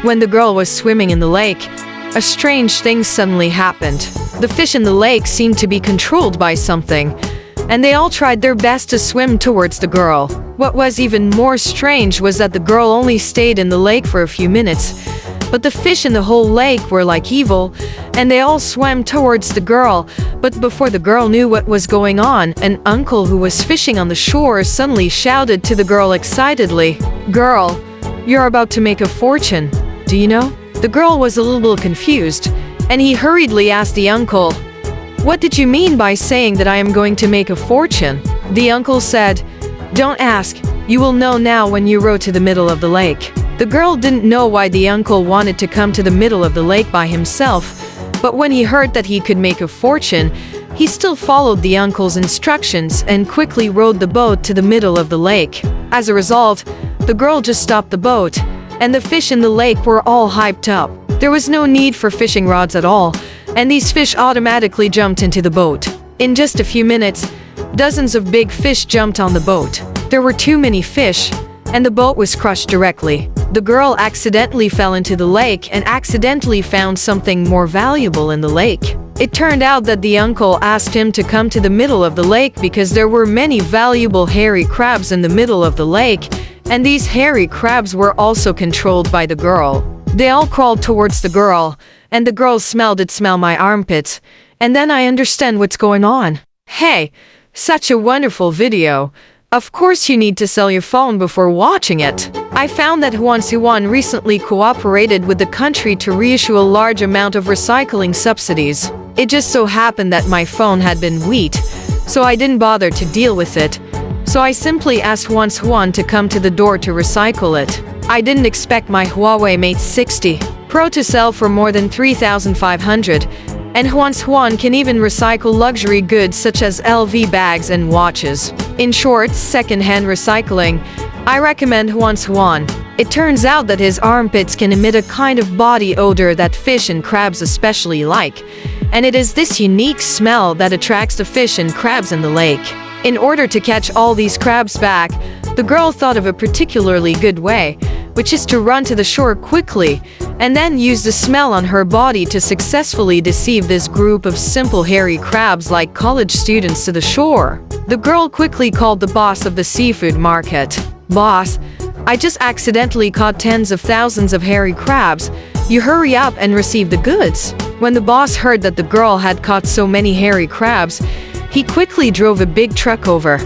When the girl was swimming in the lake, a strange thing suddenly happened. The fish in the lake seemed to be controlled by something, and they all tried their best to swim towards the girl. What was even more strange was that the girl only stayed in the lake for a few minutes, but the fish in the whole lake were like evil, and they all swam towards the girl. But before the girl knew what was going on, an uncle who was fishing on the shore suddenly shouted to the girl excitedly, "Girl, you're about to make a fortune. Do you know?" The girl was a little confused, and he hurriedly asked the uncle, "What did you mean by saying that I am going to make a fortune?" The uncle said, "Don't ask. You will know now when you row to the middle of the lake." The girl didn't know why the uncle wanted to come to the middle of the lake by himself, but when he heard that he could make a fortune, he still followed the uncle's instructions and quickly rowed the boat to the middle of the lake. As a result, the girl just stopped the boat, and the fish in the lake were all hyped up. There was no need for fishing rods at all, and these fish automatically jumped into the boat. In just a few minutes, dozens of big fish jumped on the boat. There were too many fish, and the boat was crushed directly. The girl accidentally fell into the lake and accidentally found something more valuable in the lake. It turned out that the uncle asked him to come to the middle of the lake because there were many valuable hairy crabs in the middle of the lake, and these hairy crabs were also controlled by the girl. They all crawled towards the girl, and the girl smelled my armpits, and then I understand what's going on. Hey, such a wonderful video. Of course you need to sell your phone before watching it. I found that Yuan recently cooperated with the country to reissue a large amount of recycling subsidies. It just so happened that my phone had been wheat, so I didn't bother to deal with it. So I simply asked Yuan to come to the door to recycle it. I didn't expect my Huawei Mate 60 Pro to sell for more than 3,500, and Yuan can even recycle luxury goods such as LV bags and watches. In short, second-hand recycling. I recommend Yuan. It turns out that his armpits can emit a kind of body odor that fish and crabs especially like, and it is this unique smell that attracts the fish and crabs in the lake. In order to catch all these crabs back, the girl thought of a particularly good way, which is to run to the shore quickly, and then use the smell on her body to successfully deceive this group of simple hairy crabs like college students to the shore. The girl quickly called the boss of the seafood market. "Boss, I just accidentally caught tens of thousands of hairy crabs. You hurry up and receive the goods." When the boss heard that the girl had caught so many hairy crabs, he quickly drove a big truck over.